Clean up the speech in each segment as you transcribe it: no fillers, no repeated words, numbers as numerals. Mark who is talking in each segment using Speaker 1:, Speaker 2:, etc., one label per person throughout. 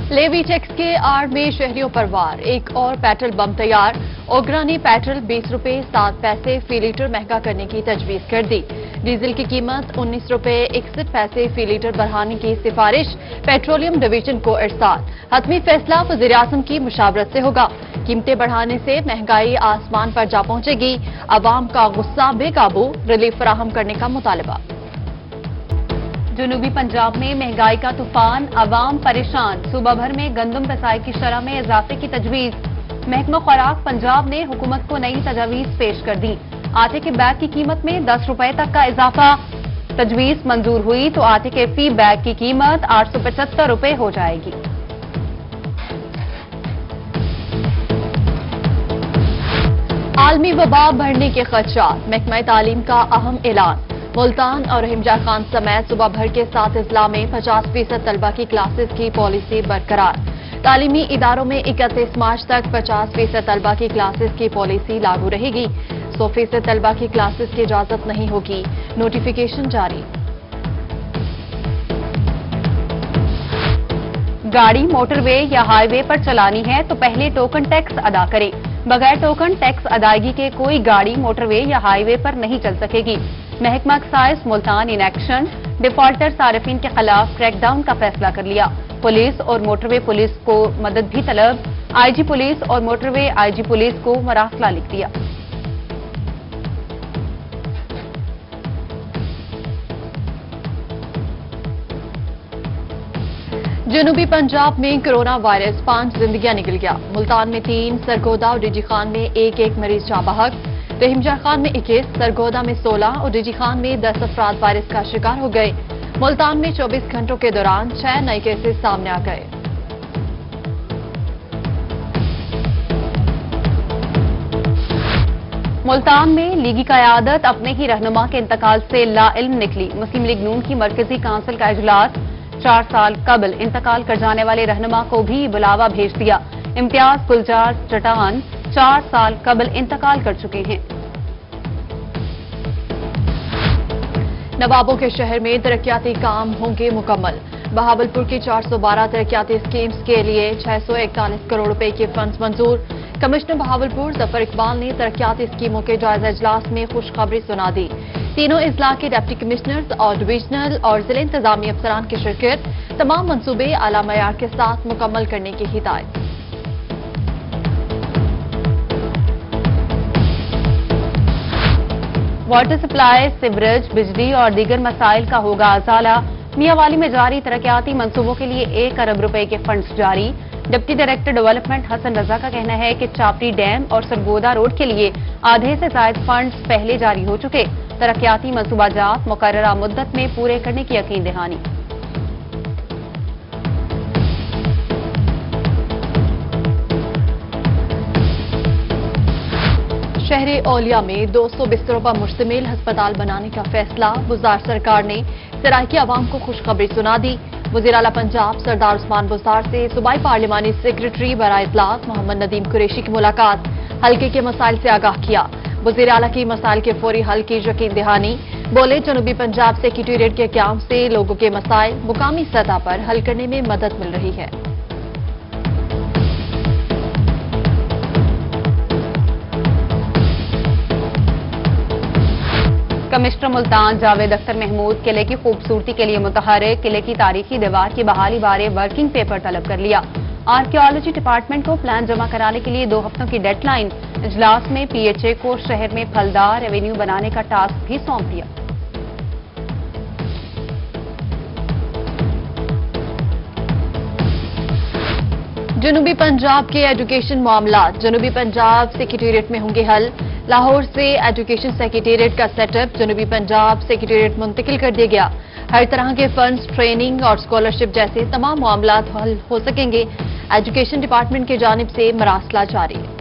Speaker 1: Levy tax के आड़ में शहरियों पर वार, एक और पेट्रोल बम तैयार। ओगरा ने पेट्रोल 20 रुपए 7 पैसे फी लीटर महंगा करने की तजवीज कर दी। डीजल की कीमत 19 रुपए 61 पैसे फी लीटर बढ़ाने की सिफारिश पेट्रोलियम डिवीजन को इरसाल। हतमी फैसला वज़ीर-ए-आज़म की मुशावरत से होगा। कीमतें बढ़ाने से महंगाई आसमान पर जा पहुंचेगी। अवाम का गुस्सा बेकाबू, रिलीफ फराहम करने का मुतालबा।
Speaker 2: जनूबी पंजाब में महंगाई का तूफान, अवाम परेशान। सूबा भर में गंदम रसाई की शरह में इजाफे की तजवीज। महकमा खुराक पंजाब ने हुकूमत को नई तजावीज पेश कर दी। आटे के बैग की कीमत में 10 रुपए तक का इजाफा। तजवीज मंजूर हुई तो आटे के फी बैग की कीमत 875 रुपए हो जाएगी।
Speaker 1: आलमी वबा बढ़ने के खदशात, महकमा तालीम का अहम ऐलान। मुल्तान और हिमजा खान समेत सूबा भर के 7 अजला में 50% तलबा की क्लासेस की पॉलिसी बरकरार। तालीमी इदारों में 31 मार्च तक 50% तलबा की क्लासेस की पॉलिसी लागू रहेगी। 100% तलबा की क्लासेस की इजाजत नहीं होगी। नोटिफिकेशन जारी।
Speaker 2: गाड़ी मोटरवे या हाईवे पर चलानी है तो पहले टोकन टैक्स अदा करें। बगैर टोकन टैक्स अदायगी के कोई गाड़ी मोटरवे या हाईवे पर नहीं चल सकेगी। महकमा excise Multan in action, defaulter सारिफिन के खिलाफ क्रैकडाउन का फैसला कर लिया। पुलिस और मोटरवे पुलिस को मदद भी तलब। आईजी पुलिस और मोटरवे आईजी पुलिस को मरासला लिख दिया।
Speaker 1: जनूबी पंजाब में कोरोना वायरस 5 जिंदगियां निकल गया। मुल्तान में 3, सरगोदा और डीजी खान में एक मरीज जाँ बहक। रहीमजा खान में 21, सरगोदा में 16 और डीजी खान में 10 अफराद वायरस का शिकार हो गए। मुल्तान में 24 घंटों के दौरान 6 नए केसेस सामने आ गए।
Speaker 2: मुल्तान में लीगी क़यादत अपने ही रहनुमा के इंतकाल से लाइल्म निकली। मुस्लिम लीग नून की मरकजी काउंसिल का इजलास 4 साल कबल इंतकाल कर जाने वाले रहनुमा को भी बुलावा भेज दिया। इम्तियाज गुलजार चटान 4 साल कबल इंतकाल कर चुके हैं।
Speaker 1: नवाबों के शहर में तरक्याती काम होंगे मुकम्मल। बहावलपुर की 412 तरक्याती स्कीम्स के लिए 641 करोड़ रुपए के फंड्स मंजूर। कमिश्नर बहावलपुर जफर इकबाल ने तरक्याती स्कीमों के जायजा इजलास में खुशखबरी सुना दी। तीनों इजला के डिप्टी कमिश्नर्स और डिवीजनल और जिले इंतजामी अफसरान की शिरकत। तमाम मंसूबे आला मयार के साथ मुकम्मल करने की हिदायत।
Speaker 2: वाटर सप्लाई, सिवरेज, बिजली और दीगर मसाइल का होगा अजाला। मियांवाली में जारी तरक्याती मंसूबों के लिए 1 अरब रुपए के फंड्स जारी। Deputy director development Hasan Raza का कहना है कि चापड़ी डैम और सरगोदा रोड के लिए आधे से ज्यादा फंड्स पहले जारी हो चुके। तरक्याती मंसूबाजात मुकर्ररा मुद्दत में पूरे करने की यकीन दहानी।
Speaker 1: शहर औलिया में 200 बिस्तरों पर मुश्तमिल अस्पताल बनाने का फैसला। बुज़दार सरकार ने सराइकी आवाम को खुशखबरी सुना दी। वज़ीर आला पंजाब सरदार उस्मान बुज़दार से सूबाई पार्लिमानी सेक्रेटरी बराए इत्तलात मोहम्मद नदीम कुरैशी की मुलाकात। हल्के के मसाइल से आगाह किया। वज़ीर आला की मसाइल के फौरी हल की यकीन दहानी। बोले, जनूबी पंजाब सेक्रेटेरिएट के क़याम से लोगों के मसाइल मुकामी सतह पर हल करने में मदद मिल रही है।
Speaker 2: कमिश्नर मुल्तान जावेद अख्तर महमूद किले की खूबसूरती के लिए मुतहर्रिक किले की तारीखी दीवार की बहाली बारे वर्किंग पेपर तलब कर लिया। आर्कियोलॉजी डिपार्टमेंट को प्लान जमा कराने के लिए 2 हफ्तों की डेडलाइन। इजलास में पीएचए को शहर में फलदार एवेन्यू बनाने का टास्क भी सौंप दिया।
Speaker 1: जनूबी पंजाब के एजुकेशन मामलात जनूबी पंजाब सेक्रेटेरिएट में होंगे हल। लाहौर से एजुकेशन सेक्रेटेरिएट का सेटअप जनूबी पंजाब सेक्रेटेरिएट मुंतकिल कर दिया गया। हर तरह के फंड्स, ट्रेनिंग और स्कॉलरशिप जैसे तमाम मामलात हल हो सकेंगे। एजुकेशन डिपार्टमेंट की जानिब से मरासला जारी है।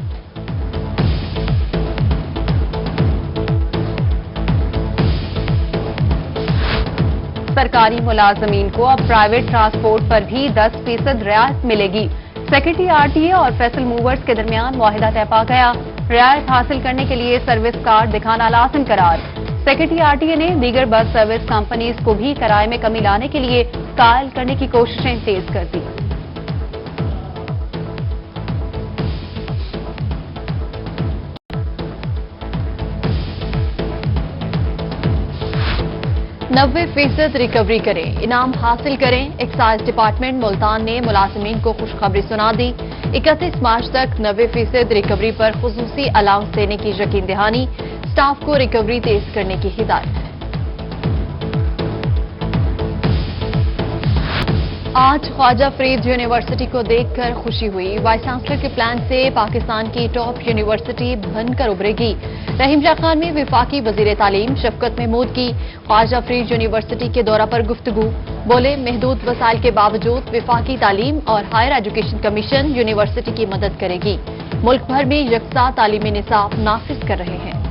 Speaker 2: सरकारी मुलाजमीन को अब प्राइवेट ट्रांसपोर्ट पर भी 10% रियायत मिलेगी। सेक्रेटरी आरटीए और फैसल मूवर्स के दरमियान मुआहिदा तय पा गया। रियायत हासिल करने के लिए सर्विस कार्ड दिखाना लाजिम करार। सेक्रेटरी आरटीए ने दीगर बस सर्विस कंपनीज को भी किराए में कमी लाने के लिए कायल करने की कोशिशें तेज कर दी।
Speaker 1: 90% रिकवरी करें, इनाम हासिल करें। एक्साइज डिपार्टमेंट मुल्तान ने मुलाजिमीन को खुशखबरी सुना दी। 31 मार्च तक 90% रिकवरी पर खुसूसी अलाउंस देने की यकीन दहानी, स्टाफ को रिकवरी तेज करने की हिदायत। आज ख्वाजा फरीद यूनिवर्सिटी को देखकर खुशी हुई। वाइस चांसलर के प्लान से पाकिस्तान की टॉप यूनिवर्सिटी बनकर उभरेगी। रहीम शाह खान में वफाकी वजीर तालीम शफकत महमूद की ख्वाजा फरीद यूनिवर्सिटी के दौरा पर गुफ्तगू। बोले, महदूद वसाइल के बावजूद वफाकी तालीम और हायर एजुकेशन कमीशन यूनिवर्सिटी की मदद करेगी। मुल्क भर में यकसा तालीमी निसाब नाफिज कर रहे हैं।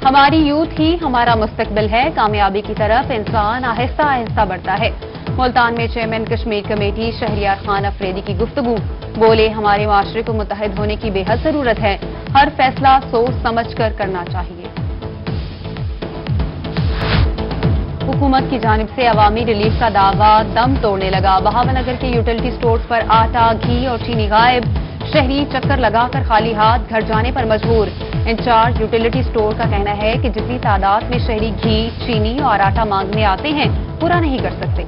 Speaker 2: हमारी यूथ ही हमारा मुस्तकबिल है। कामयाबी की तरफ इंसान आहिस्ता आहिस्ता बढ़ता है। मुल्तान में चेयरमैन कश्मीर कमेटी शहरियार खान अफरीदी की गुफ्तगू। बोले, हमारे माशरे को मुत्तहिद होने की बेहद जरूरत है। हर फैसला सोच समझ कर करना चाहिए। हुकूमत की जानिब से अवामी रिलीफ का दावा दम तोड़ने लगा। बहावनगर के यूटिलिटी स्टोर्स पर आटा, घी और चीनी गायब। शहरी चक्कर लगाकर खाली हाथ घर जाने पर मजबूर। इंचार्ज यूटिलिटी स्टोर का कहना है कि जितनी तादाद में शहरी घी, चीनी और आटा मांगने आते हैं, पूरा नहीं कर सकते।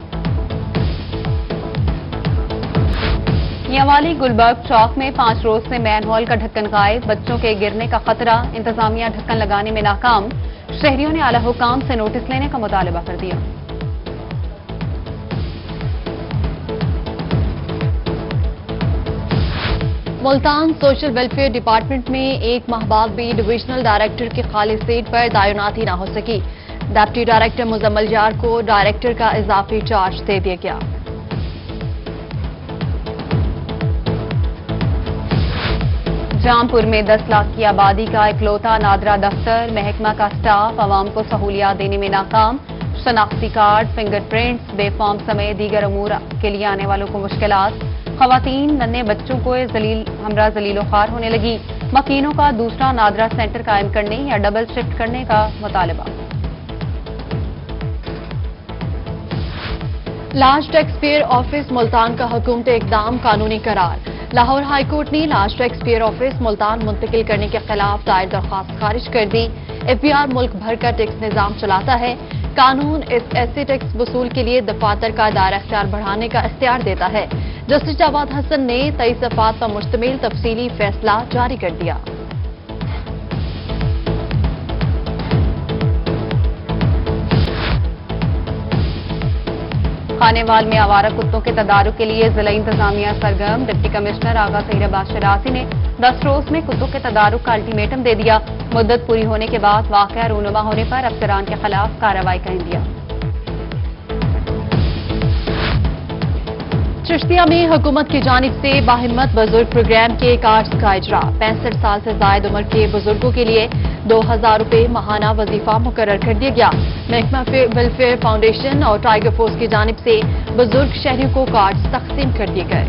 Speaker 2: यावाली गुलबर्ग चौक में 5 रोज से मैनहोल का ढक्कन गायब। बच्चों के गिरने का खतरा। इंतजामिया ढक्कन लगाने में नाकाम। शहरियों ने आला हुकाम से नोटिस लेने का मुतालबा कर दिया।
Speaker 1: मुल्तान सोशल वेलफेयर डिपार्टमेंट में 1 माह बाद भी डिविजनल डायरेक्टर की खाली सीट पर तैनाती न हो सकी। डिप्टी डायरेक्टर मुजम्मल यार को डायरेक्टर का इजाफी चार्ज दे दिया गया।
Speaker 2: जामपुर में 10 लाख की आबादी का इकलौता नादरा दफ्तर। महकमा का स्टाफ आवाम को सहूलियात देने में नाकाम। शनाख्ती कार्ड, फिंगरप्रिंट्स, बेफॉर्म समेत दीगर अमूर के लिए आने वालों को मुश्किलात। खवातीन नन्हे बच्चों को हमरा जलीलो ख्वार होने लगी। मकीनों का दूसरा नादरा सेंटर कायम करने या डबल शिफ्ट करने का मुतालबा।
Speaker 1: Large tax payer office Multan का हुकूमत इकदाम कानूनी करार। लाहौर हाई कोर्ट ने large tax payer office Multan मुंतकिल करने के खिलाफ दायर दरख्वास्त खारिज कर दी। एफबीआर मुल्क भर का टैक्स निजाम चलाता है। कानून इस ऐसे टैक्स वसूल के लिए दफातर का दायरा इख्तियार बढ़ाने का इख्तियार देता है। जस्टिस जावाद हसन ने 23 सफ़ात पर मुश्तमिल तफसीली फैसला जारी कर दिया।
Speaker 2: खानेवाल में आवारा कुत्तों के तदारुक के लिए जिला इंतजामिया सरगर्म। डिप्टी कमिश्नर आगा सहीराबाद शरासी ने 10 रोज में कुत्तों के तदारुक का अल्टीमेटम दे दिया। मुद्दत पूरी होने के बाद वाकया रूनुमा होने पर अफसरान के खिलाफ कार्रवाई का इंदिया।
Speaker 1: चिश्तिया में हुकूमत की जानिब से बाहिम्मत बुजुर्ग प्रोग्राम के कार्ड्स का इजरा। 65 साल से जायद उम्र के बुजुर्गों के लिए 2000 रुपये माहाना वजीफा मुकर्रर कर दिया गया। महकमा वेलफेयर फाउंडेशन और टाइगर फोर्स की जानिब से बुजुर्ग शहरियों को कार्ड्स तकसीम कर दिए गए।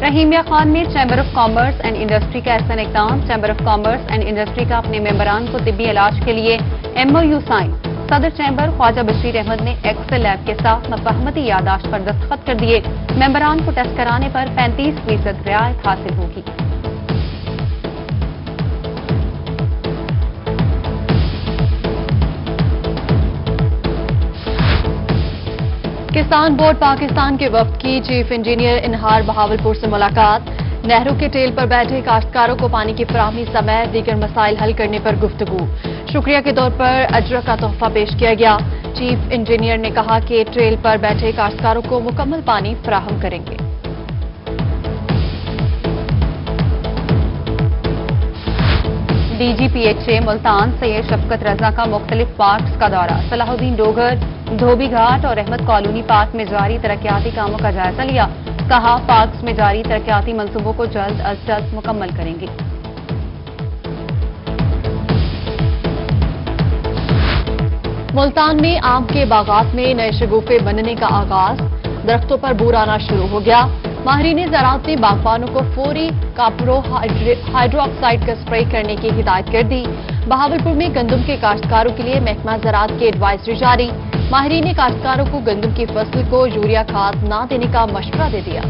Speaker 2: रहीमिया खान में chamber of commerce and industry का एहसन इक़दाम। Chamber of commerce and industry का अपने मेंबरान को तिब्बी इलाज के लिए MOU साइन। सदर चैम्बर ख्वाजा बशीर अहमद ने एक्सेल लैब के साथ मफाहमती यादाश्त पर दस्तखत कर दिए। मेंबरान को टेस्ट कराने पर 35% रियायत हासिल होगी।
Speaker 1: किसान बोर्ड पाकिस्तान के वफ्द की चीफ इंजीनियर इनहार बहावलपुर से मुलाकात। नहरों के टेल पर बैठे काश्तकारों को पानी की फराहमी समेत दीगर मसाइल हल करने पर गुफ्तगू। शुक्रिया के तौर पर अजरक का तोहफा पेश किया गया। चीफ इंजीनियर ने कहा कि ट्रेल पर बैठे काश्तकारों को मुकम्मल पानी फराहम करेंगे।
Speaker 2: DGPHA मुल्तान सैयद शफकत रजा का मुख्तलिफ पार्क्स का दौरा। सलाहुद्दीन डोगर, धोबी घाट और अहमद कॉलोनी पार्क में जारी तरक्याती कामों का जायजा लिया। कहा, पार्क्स में जारी तरक्याती मंसूबों को जल्द अज जल्द मुकम्मल करेंगे।
Speaker 1: मुल्तान में आम के बागात में नए शगुफे बनने का आगाज। दरख्तों पर बूर आना शुरू हो गया। माहिरीन ज़राअत ने बागबानों को फौरी काप्रो हाइड्रोक्साइड का स्प्रे करने की हिदायत कर दी। बहावलपुर में गंदम के काश्तकारों के लिए महकमा ज़राअत की एडवाइजरी जारी। माहिरीन ने काश्तकारों को गंदम की फसल को यूरिया खाद न देने का मशवरा दे दिया।